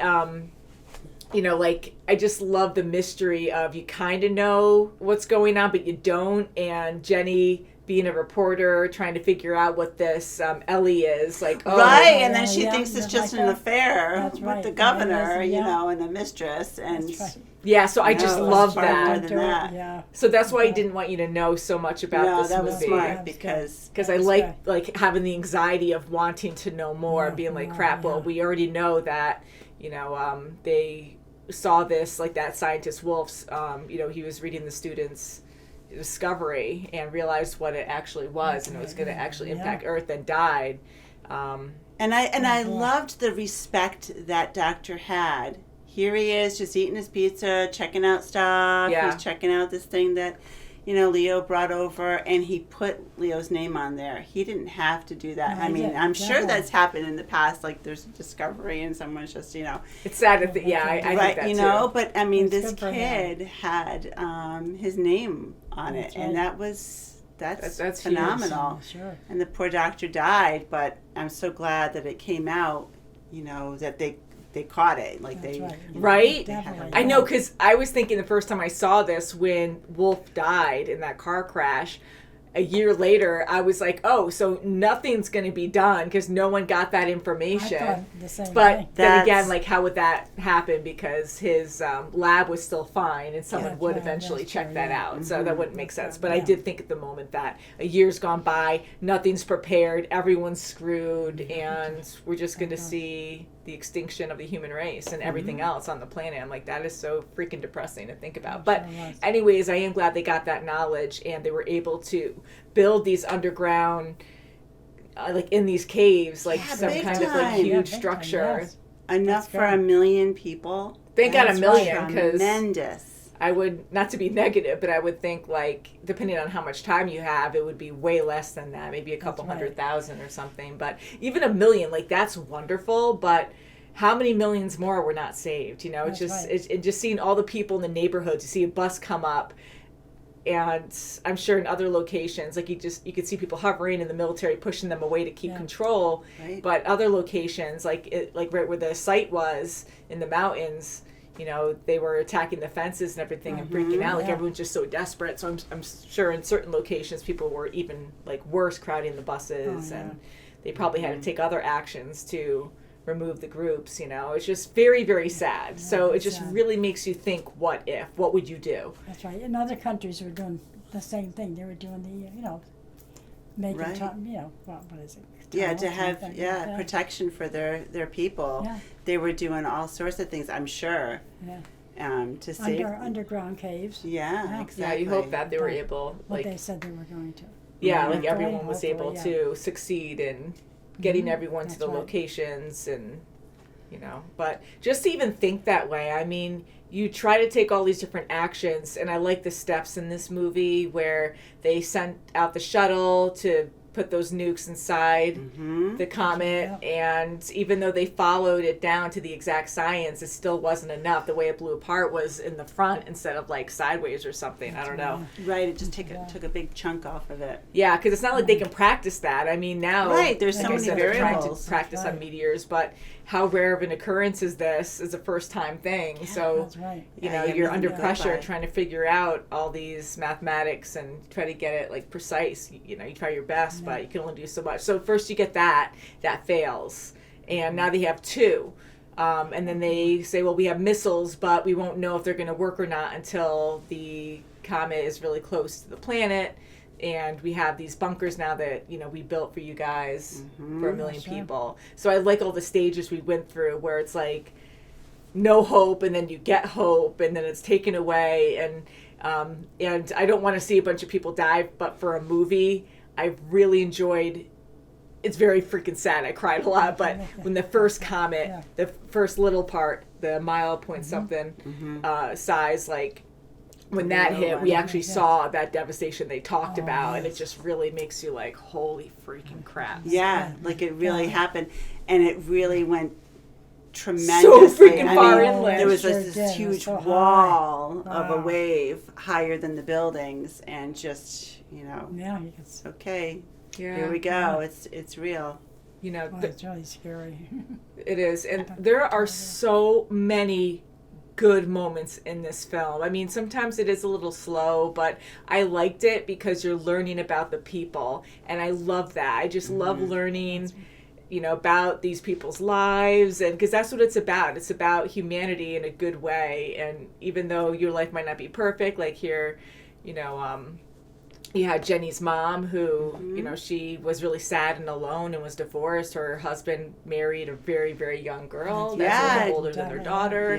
I just love the mystery of you kind of know what's going on, but you don't. And Jenny being a reporter, trying to figure out what this Ellie is, like, right, and then she thinks it's just an affair That's with right. the governor, Yeah. and the mistress, and yeah. So I just love more that. than that. Yeah. So that's why I didn't want you to know so much about this that movie. was smart because I like having the anxiety of wanting to know more, being like, crap. Well, we already know that, they saw this, like that scientist Wolf's, he was reading the students' discovery and realized what it actually was, and it was going to actually impact Earth, and died. And I loved the respect that Doctor had. Here he is, just eating his pizza, checking out stuff. Yeah. He's checking out this thing that, Leo brought over, and he put Leo's name on there. He didn't have to do that. I mean, I'm sure that's happened in the past. Like, there's a discovery, and someone's just, It's sad I think that too. But I mean, It's this good for kid had his name on it, and that's phenomenal. Sure. And the poor doctor died, but I'm so glad that it came out, that they caught it. Like That's right. Right? Definitely. I know, because I was thinking the first time I saw this when Wolf died in that car crash, a year later, I was like, oh, so nothing's going to be done because no one got that information. I thought the same But thing. then again, like, how would that happen? Because his lab was still fine, and someone That's would right, eventually that's check true, that yeah. out. So that wouldn't make sense. But I Yeah. did think at the moment that a year's gone by, nothing's prepared, everyone's screwed, and we're just going to see the extinction of the human race and everything else on the planet. I'm like, that is so freaking depressing to think about. But sure was. anyways, I am glad they got that knowledge, and they were able to build these underground, like in these caves, like some big kind of time. like Yeah, huge big time, structure. yes. Enough That's for 1,000,000 people. Thank God That's 1,000,000, 'cause tremendous. I would, not to be negative, but I would think, like, depending on how much time you have, it would be way less than that, maybe a couple That's right. 100,000 or something. But even 1,000,000, like, that's wonderful, but how many millions more were not saved? That's right. It's just seeing all the people in the neighborhoods. You see a bus come up, and I'm sure in other locations, like, you could see people hovering and the military pushing them away to keep control. Right. But other locations, like right where the site was in the mountains, they were attacking the fences and everything and freaking out. Like, yeah. everyone's just so desperate. So I'm sure in certain locations people were even, like, worse, crowding the buses, and they probably had to take other actions to remove the groups. It's just very, very sad. So it just really makes you think, what if? What would you do? That's right. In other countries were doing the same thing. They were doing the, making Right. time, what is it? Yeah, Tunnels to and have things like that. protection for their people. Yeah. They were doing all sorts of things, I'm sure, Yeah. to save. Underground caves. Yeah, exactly. Yeah, you hope that they were Right. able, What like, they said they were going to. like Hopefully, everyone was able hopefully, to succeed in getting everyone to That's the right. locations, and but just to even think that way, I mean, you try to take all these different actions, and I like the steps in this movie where they sent out the shuttle to put those nukes inside the comet, and even though they followed it down to the exact science, it still wasn't enough. The way it blew apart was in the front instead of, like, sideways or something. I don't know. Right, it just took a big chunk off of it. Yeah, because it's not like they can practice that. I mean, now, Right, there's so like I many said, they're trying to variables. practice on Right. meteors, but how rare of an occurrence is this? Is a first time thing. So That's right. Yeah, you have you're nothing under to go pressure by. trying to figure out all these mathematics and try to get it, like, precise. You try your best, but you can only do so much. So first you get that fails, and now they have two. And then they say, well, we have missiles, but we won't know if they're going to work or not until the comet is really close to the planet. And we have these bunkers now that, we built for you guys for 1,000,000 people. So I like all the stages we went through where it's like no hope, and then you get hope, and then it's taken away. And And I don't want to see a bunch of people die, but for a movie, I really enjoyed. It's very freaking sad. I cried a lot, but when the first comet, the first little part, the mile point something size, like when that hit, we actually saw that devastation they talked about, and it just really makes you like, holy freaking crap. Yeah, like it really happened, and it really went tremendously. So freaking far inland. There was this huge wall of a wave higher than the buildings, and just, okay, here we go. It's real. It's really scary. It is, and there are so many good moments in this film. I mean, sometimes it is a little slow, but I liked it because you're learning about the people, and I love that. I just love learning, about these people's lives, and because that's what it's about. It's about humanity in a good way, and even though your life might not be perfect, like here, you had Jenny's mom who, she was really sad and alone and was divorced. Her husband married a very, very young girl that's a little older than their daughter.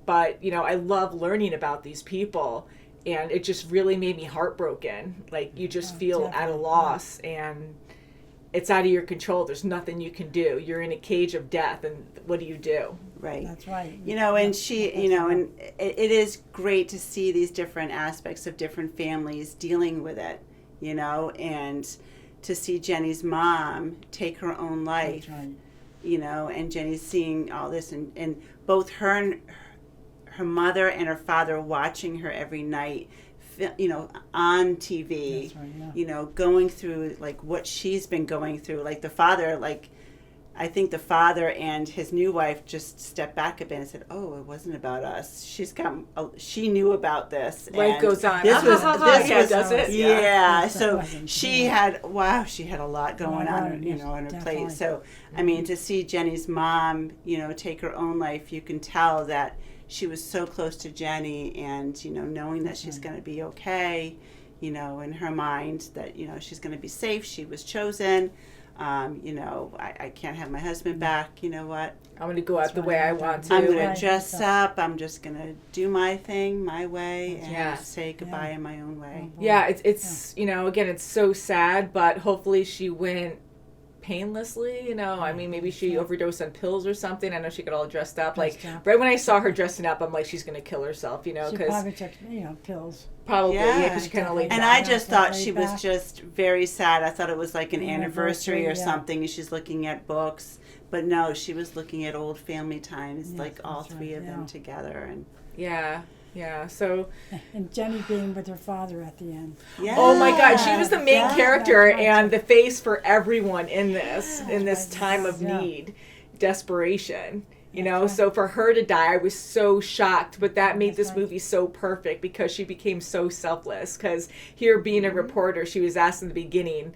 But, I love learning about these people, and it just really made me heartbroken. Like, you just feel at a loss, and it's out of your control. There's nothing you can do. You're in a cage of death, and what do you do? Right. That's right. And she, and it is great to see these different aspects of different families dealing with it, and to see Jenny's mom take her own life, and Jenny's seeing all this, and both her and her mother and her father watching her every night, on TV, going through like what she's been going through. Like the father, I think the father and his new wife just stepped back a bit and said, "Oh, it wasn't about us. She knew about this. Life goes on. This was does it? Yeah. So she had a lot going on, on her plate. So I mean, to see Jenny's mom, take her own life, you can tell that she was so close to Jenny, and knowing that she's going to be okay, in her mind that she's going to be safe. She was chosen. I can't have my husband back. You know what? I'm going to go out the way I want to. I'm going to dress up. I'm just going to do my thing my way and say goodbye in my own way. Yeah, it's again, it's so sad, but hopefully she went painlessly. I mean, maybe she overdosed on pills or something. I know she got all dressed up. Right when I saw her dressing up, I'm like, she's going to kill herself, She probably took, pills. Probably, because she kind of laid down. And I just thought she was just very sad. I thought it was like an anniversary or something. She's looking at books. But no, she was looking at old family times, like all three of them together. And Yeah, so... And Jenny being with her father at the end. Yeah. Oh my God, she was the main character and the face for everyone in this time of need, desperation. So for her to die, I was so shocked, but that made this movie so perfect because she became so selfless. Because here, being a reporter, she was asked in the beginning,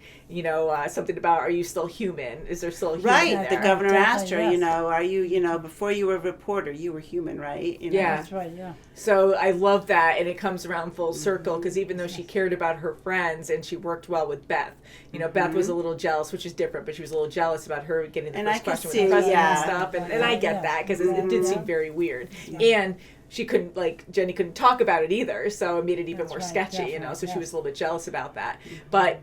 something about, are you still human? Is there still a human there? The governor asked her, are you, before you were a reporter, you were human, right? Yeah. That's right, yeah. So I love that, and it comes around full circle, because even though she cared about her friends and she worked well with Beth, Beth was a little jealous, which is different, but she was a little jealous about her getting the first question with the president and stuff, and I get that, because it did seem very weird. And she couldn't, Jenny couldn't talk about it either, so it made it even more sketchy, so she was a little bit jealous about that. But,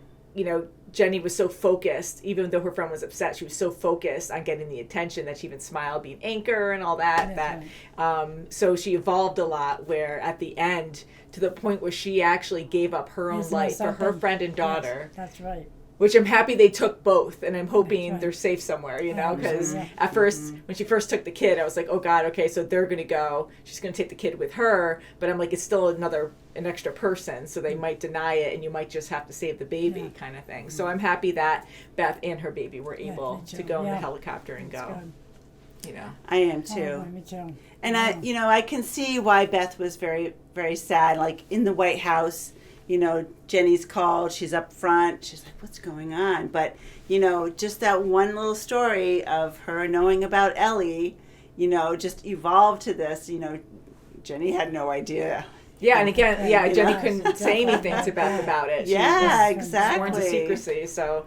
Jenny was so focused, even though her friend was upset, she was so focused on getting the attention that she even smiled, being anchor and all that. So she evolved a lot, where at the end, to the point where she actually gave up her own life for her friend and daughter. Yes, that's right. Which I'm happy they took both, and I'm hoping they're safe somewhere, because at first, when she first took the kid, I was like, oh God, okay, so they're going to go, she's going to take the kid with her, but I'm like, it's still an extra person, so they might deny it, and you might just have to save the baby kind of thing. So I'm happy that Beth and her baby were able to go in the helicopter and go. I am too. Me too. And I can see why Beth was very, very sad, like in the White House. Jenny's called, she's up front, she's like, what's going on? But, just that one little story of her knowing about Ellie, just evolved to this, Jenny had no idea. Yeah, and again, Jenny couldn't say anything to Beth about it. She was exactly. sworn to secrecy, so...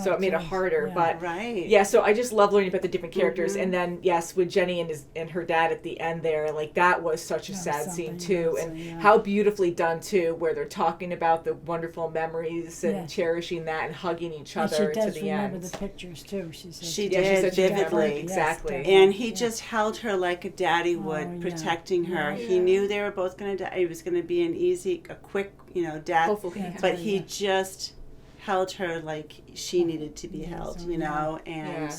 so it made it geez. harder. Yeah. But Right. yeah, so I just love learning about the different characters. And then yes, with Jenny and her dad at the end there, like that was such a That was sad scene something, too, yeah, and so, yeah. how beautifully done too, where they're talking about the wonderful memories and Yes. cherishing that and hugging each And other she to does the remember end. the pictures too. She said She Yeah, she did said she remembered, vividly. exactly. Yes, And he yeah. just held her like a daddy would, Oh, yeah. protecting her. Yeah. He knew they were both going to die. It was going to be a quick, death. Hopefully, Yeah. But he Yeah. just held her like she needed to be Yeah, held, so, and Yeah.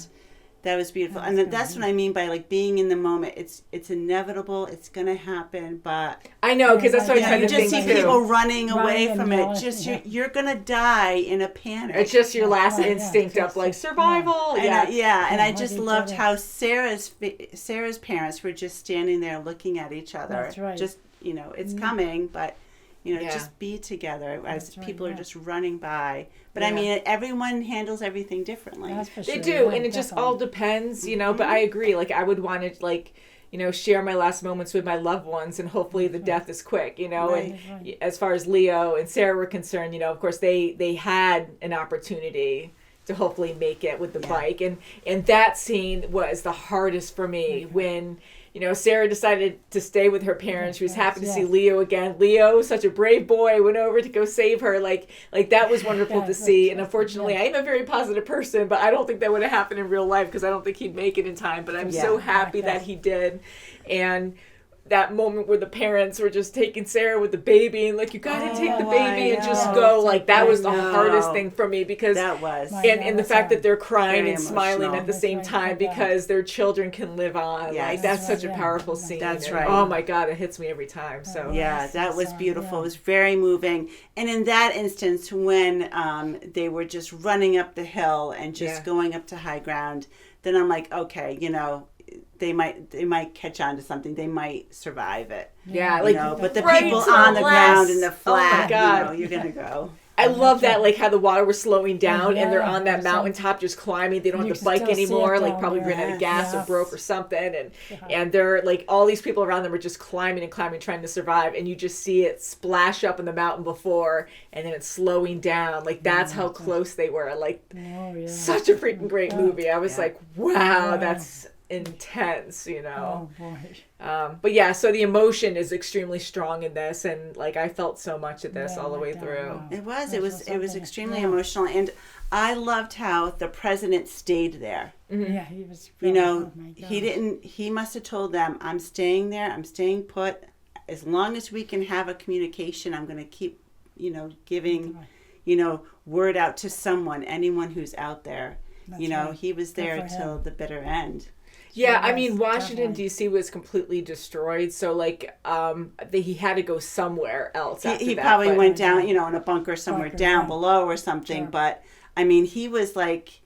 that was beautiful. That And was that's good, what I mean by like being in the moment. It's inevitable. It's going to happen, but I know, because that's what I Yeah, tried you to just think see too. people running away and from yelling, it. Just yeah. you're going to die in a panic. It's just your That's last right, yeah. instinct of like survival. And Yeah. and I hug just each loved other. how Sarah's parents were just standing there looking at each other. That's right. Just it's coming, but Yeah. just be together as That's right, people are yeah. just running by. But Yeah. I mean, everyone handles everything differently. That's for They sure. do, yeah, and it just all definitely. depends, But I agree. Like I would want to, share my last moments with my loved ones, and hopefully the death is quick, Right. And Right. as far as Leo and Sarah were concerned, of course they had an opportunity to hopefully make it with the bike, and that scene was the hardest for me when. Sarah decided to stay with her parents. She was happy to see Yes. Leo again. Leo, such a brave boy, went over to go save her. Like that was wonderful to Yeah, see. And that's- unfortunately, yeah. I am a very positive person, but I don't think that would have happened in real life because I don't think he'd make it in time. But I'm so Yeah. happy Yeah. that he did. And that moment where the parents were just taking Sarah with the baby and like, you got to take the Oh, baby I and just know. go. Like that was the I know. hardest thing for me because That was. My and God, the that's fact that hard. they're crying Very and smiling emotional. at the That's same right, time yeah. because their children can live on. Yes. Like That's that's such right, a yeah. powerful That's scene. That's And, right. oh my God, it hits me every time. So Yeah, Yes, that was so, beautiful. yeah. It was very moving. And in that instance, when they were just running up the hill and just Yeah. going up to high ground, then I'm like, okay, they might catch on to something. They might survive it. yeah, like But the right people to on the last. ground in the Oh my flat, God. you're gonna go. I love that, like how the water was slowing down and they're Yeah, on that so- mountaintop just climbing. They don't You have to can bike still see anymore. it Like down probably there. ran out of gas or Yes. broke or something. And they're like all these people around them are just climbing and climbing, trying to survive. And you just see it splash up in the mountain before, and then it's slowing down. Like that's how close they were. Like Oh, yeah. such a freaking great movie. I was Yeah. like, wow, Yeah. that's intense. Oh, boy. But yeah, so the emotion is extremely strong in this, and like I felt so much of this Yeah, all the way like that, through. wow. It was. That It was was something. extremely Yeah. emotional, and I loved how the president stayed there. Yeah, he was. Oh my gosh. He must have told them, I'm staying there, I'm staying put. As long as we can have a communication, I'm going to keep, giving, word out to anyone who's out there. That's He right. was Good there for till him. the bitter end. Yeah, I Yes, mean Washington definitely. D.C. was completely destroyed, so like he had to go somewhere else. After He that, probably but- went down, in a bunker somewhere Bunker, down yeah. below or something. Sure. But, I mean, he was like,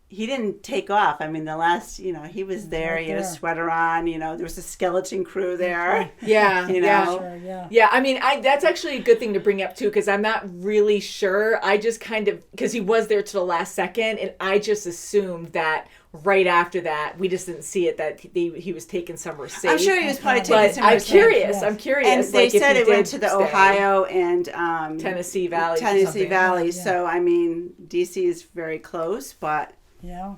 he didn't take off. I mean, the last, he was there. right He had a there. sweater on. There was a skeleton crew there. Yeah, You yeah. know? Sure, yeah. Yeah, I mean, that's actually a good thing to bring up too, because I'm not really sure. I just kind of because he was there to the last second, and I just assumed that right after that we just didn't see it that he was taken somewhere safe. I'm sure he was probably taken but somewhere I'm safe. curious. yes. I'm curious. And they like, if said he it went did to the stay. Ohio and Tennessee Valley. or Tennessee something. Valley. Yeah. So, I mean, D.C. is very close, but, Yeah.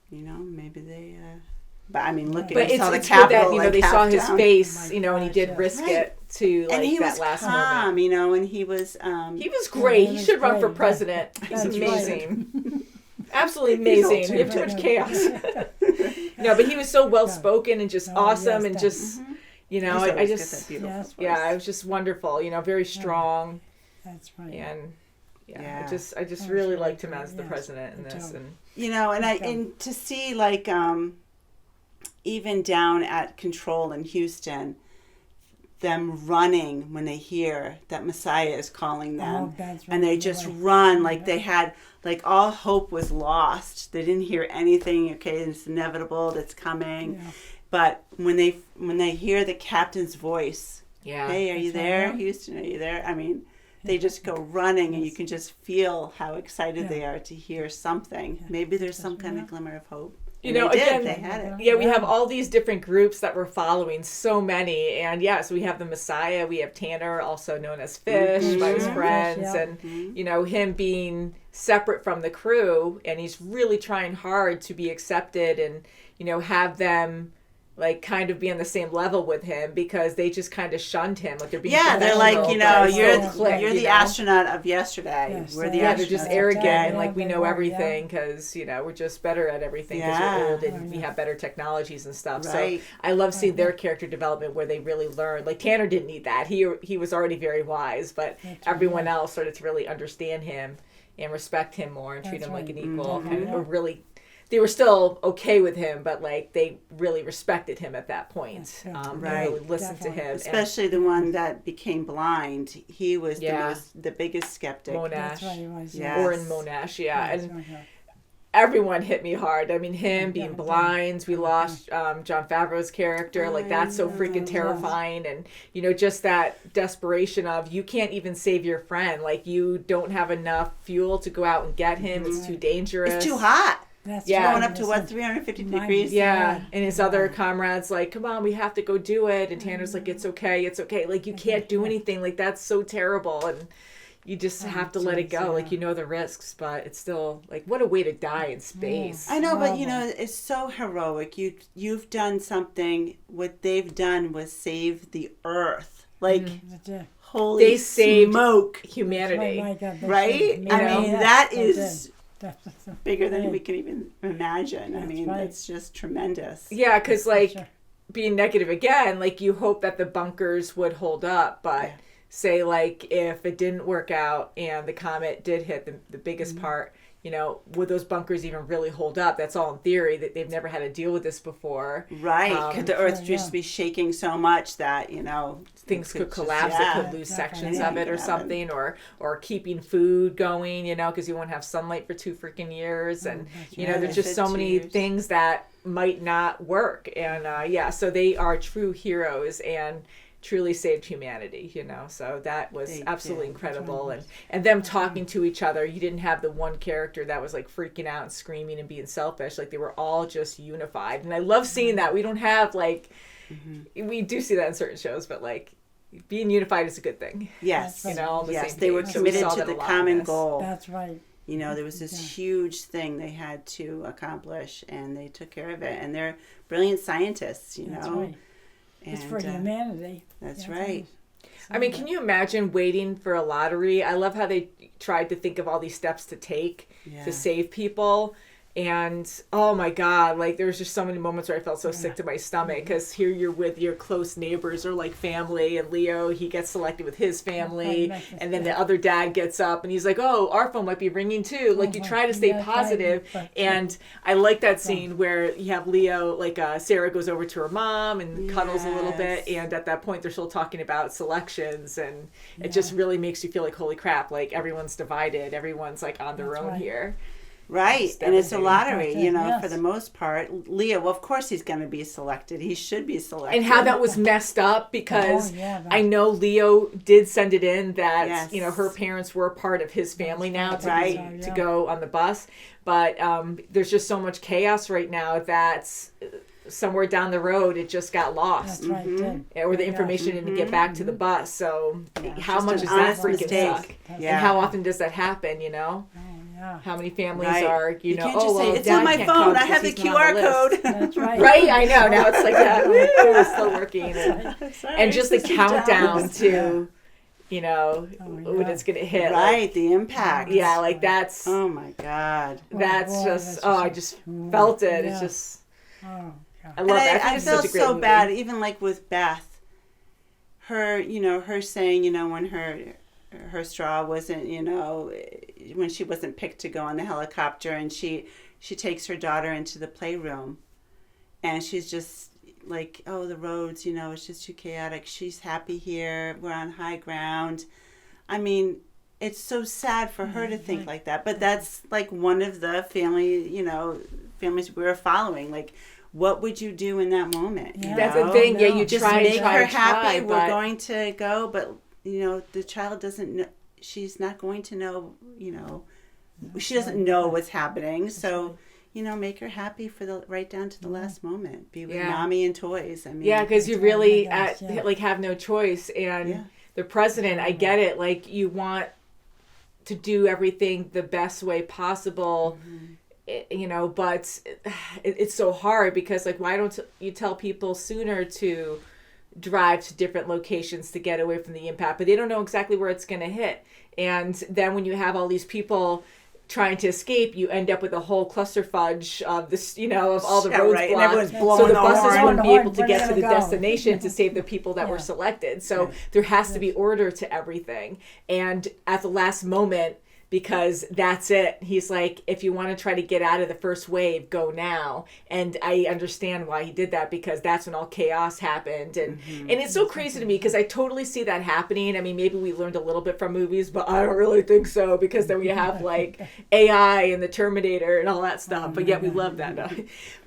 maybe they... but, I mean, look at But you saw the it's good Capitol, that they like, saw half his down. face, Oh my and he gosh, did yes. risk Right. it to like And he that was last calm, moment. and he was... He was great. he He was should run for great. president. He's That's amazing. Absolutely He's amazing. We have too old. much chaos. No, but he was so well spoken and just Oh, awesome yes, and that- just, He's I always got just, that beautiful Yes. voice. yeah, it was just wonderful. Very strong That's right. and yeah, Yeah. I just That's really really liked him good, as the yes. president in Me this. too. And And to see like even down at Control in Houston, them running when they hear that Messiah is calling them, Oh, that's and they right, just right. run like they had like all hope was lost. They didn't hear anything. Okay, it's inevitable. That's coming. Yeah. But when they hear the captain's voice, yeah, hey, are you That's right, there, yeah. Houston? Are you there? I mean, they just go running, and you can just feel how excited Yeah. they are to hear something. Yeah. Maybe there's some That's kind right. of glimmer of hope. You And know, they did. again, They had it. yeah, we have all these different groups that we're following, so many. And yes, we have the Messiah, we have Tanner, also known as Fish by his friends, and, you know, him being separate from the crew, and he's really trying hard to be accepted and, you know, have them like kind of be on the same level with him because they just kind of shunned him. Like they're being they're like, you know, but you're still click, you're you the know? astronaut of yesterday. Yes, We're the Yeah, astronauts they're just of arrogant today. and like we they know are, everything because, you know, we're just better at everything because we're old and we have better technologies and stuff. Right. So I love seeing their character development where they really learn. Like Tanner didn't need that. He was already very wise, but everyone else started to really understand him and respect him more and treat him like an equal. And or really, they were still okay with him, but like they really respected him at that point. Right. Really listened to him. Especially the one that became blind. He was the biggest skeptic. Monash. That's right, he was. Yes. Oren Monash, yeah. That's And right, yeah. everyone hit me hard. I mean, him being blind. We lost John Favreau's character. Like, that's so freaking terrifying. And, you know, just that desperation of you can't even save your friend. Like, you don't have enough fuel to go out and get him. It's too dangerous. It's too hot. That's Going up to what, 350 degrees? Yeah. And his other comrades like, come on, we have to go do it. And Tanner's like, it's okay. It's okay. Like, you can't do anything. Like, that's so terrible. And you just have to let it go. Like, you know the risks, but it's still like, what a way to die in space. I know, but you know, it's so heroic. You've done something. What they've done was save the Earth. Like, holy they saved smoke, humanity. Oh my God, right? saved I mean, that they is did. bigger than we can even imagine. I mean, right. it's just tremendous. Yeah, because like being negative again, like you hope that the bunkers would hold up, but say like if it didn't work out and the comet did hit the biggest part, you know, would those bunkers even really hold up? That's all in theory. That they've never had to deal with this before. Right. Could the Earth just be shaking so much that, you know, things could collapse, it could lose sections of it or something, or keeping food going, you know, because you won't have sunlight for 2 freaking years. And, you know, there's just so many things that might not work. And, so they are true heroes and truly saved humanity, you know, so that was absolutely incredible. And them talking to each other. You didn't have the one character that was like freaking out and screaming and being selfish. Like they were all just unified. And I love seeing that. We don't have like, we do see that in certain shows, but like being unified is a good thing. Yes. You know, on the same they were page. committed We saw to that the a lot common in this. goal. That's right. You know, there was this huge thing they had to accomplish, and they took care of it. And they're brilliant scientists, you know. That's right. It's for humanity. That's right. I mean, can you imagine waiting for a lottery? I love how they tried to think of all these steps to take to save people. And, oh my God, like there was just so many moments where I felt so sick to my stomach because here you're with your close neighbors or like family, and Leo, he gets selected with his family, and then the other dad gets up and he's like, oh, our phone might be ringing too. Like you try to stay positive. And I like that scene where you have Leo, like Sarah goes over to her mom and cuddles a little bit, and at that point they're still talking about selections, and it just really makes you feel like, holy crap, like everyone's divided, everyone's like on their own here. Right, and it's a lottery, you know, for the most part. Leo, well, of course he's going to be selected. He should be selected. And how that was messed up because I know Leo did send it in that, you know, her parents were part of his family now to go on the bus. But there's just so much chaos right now that's somewhere down the road it just got lost. That's right. Or the information didn't get back to the bus. So how much is that freaking suck? And how often does that happen, you know? How many families are, you know, can't just say, it's on my phone, I have the QR code. That's right. Right, I know. Now it's like that. It's still working. And just the countdown to, you know, when it's going to hit. Right, like, the impact. Yeah, like that's. Oh my God. That's just, I just felt it. It's just. I love that. I felt so bad, even like with Beth. Her, you know, her saying, you know, when her straw wasn't, you know, when she wasn't picked to go on the helicopter, and she takes her daughter into the playroom, and she's just like, oh, the roads, you know, it's just too chaotic. She's happy here. We're on high ground. I mean, it's so sad for her to think like that, but that's like one of the families we were following. Like, what would you do in that moment? You That's know? the thing. Yeah, you just try make her happy. but We're going to go, but you know, the child doesn't know. She's not going to know. You know, she doesn't know what's happening. So, make her happy right down to the last moment. Be with mommy and toys. I mean, yeah, because you really gosh, have no choice. And the president, I get it. Like, you want to do everything the best way possible, but it's so hard because, like, why don't you tell people sooner to drive to different locations to get away from the impact? But they don't know exactly where it's going to hit. And then when you have all these people trying to escape, you end up with a whole clusterfudge of this, of all the roads right. blocked. So the buses wouldn't be able to get to the destination to save the people that were selected. So there has to be order to everything. And at the last moment, because that's it, he's like, if you want to try to get out of the first wave, go now. And I understand why he did that, because that's when all chaos happened. And it's so crazy to me, because I totally see that happening. I mean, maybe we learned a little bit from movies, but I don't really think so, because then we have like AI and the Terminator and all that stuff. But yet we love that. No.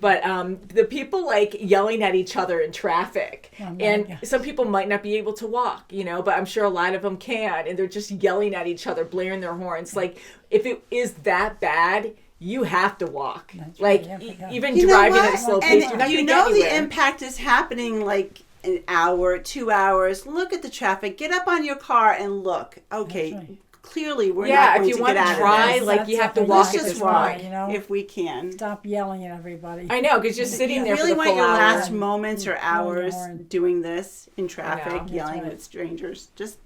But the people like yelling at each other in traffic, and some people might not be able to walk, but I'm sure a lot of them can, and they're just yelling at each other, blaring their horns. Like, if it is that bad, you have to walk. That's like, even driving at a slow pace, you're not going to get anywhere. The impact is happening like an hour, 2 hours. Look at the traffic. Get up on your car and look. Okay, clearly we're not going to get out of this. Yeah, if you want to try, like, you have to walk at this point. If we can. Stop yelling at everybody. I know, because you're sitting there for the full hour. You really want your hour. last moments or hours doing this in traffic, yelling with strangers. Just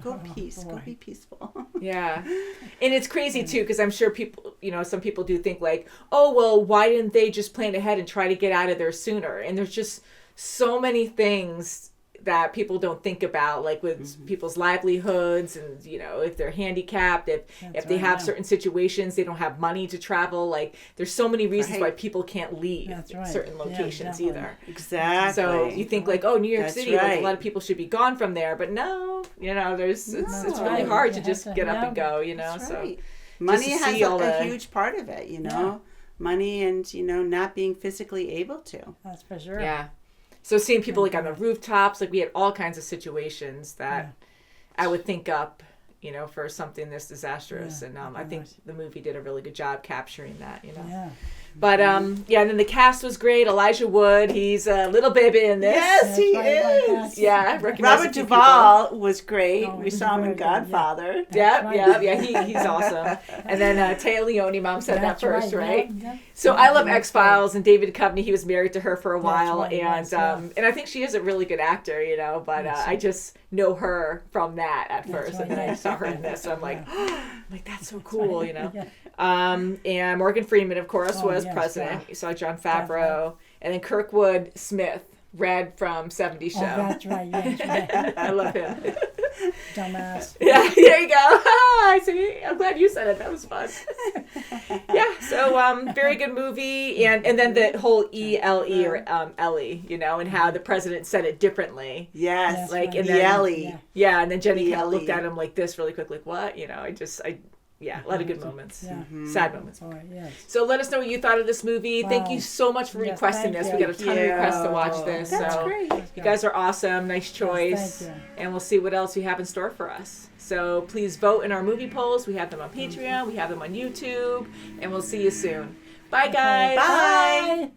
go be peaceful. Yeah. And it's crazy too, because I'm sure people, some people do think like, oh, well, why didn't they just plan ahead and try to get out of there sooner? And there's just so many things that people don't think about, like with people's livelihoods, and if they're handicapped, if they have certain situations, they don't have money to travel. Like, there's so many reasons why people can't leave certain locations either. Exactly. So you think like, oh, New York City, like, a lot of people should be gone from there, but no, it's really hard to just get up and go. So money has a huge part of it. Money and not being physically able to. That's for sure. Yeah. So seeing people like on the rooftops, like we had all kinds of situations that I would think up, for something this disastrous. And I think the movie did a really good job capturing that, Yeah. But, and then the cast was great. Elijah Wood, he's a little baby in this. Yes, he is. Yeah, I recognize Robert Duvall was great. We saw him in Godfather. Yeah, he's awesome. And then Taya Leone, Mom said that first, right? Yeah. So I love X-Files, and David Duchovny, he was married to her for a while, and I think she is a really good actor, but I just know her from that at first, and then I saw her in this, so I'm like, that's so cool, And Morgan Freeman, of course, was president. You saw Jon Favreau, and then Kirkwood Smith, Red from 70s Show. Oh, that's right. Yeah, I love him. Dumbass. Yeah, there you go. I see. I'm glad you said it. That was fun. Yeah, so very good movie, and then the whole ELE or Ellie, and how the president said it differently. Yes, like and then Ellie. Yeah, and then Jenny kind of looked at him like this really quick, like what? A lot of good moments. Yeah. Sad moments. All right, yes. So let us know what you thought of this movie. Wow. Thank you so much for requesting this. We got a ton of requests to watch this. That's great. You guys are awesome. Nice choice. Yes, thank you. And we'll see what else you have in store for us. So please vote in our movie polls. We have them on Patreon. We have them on YouTube. And we'll see you soon. Bye, guys. Bye.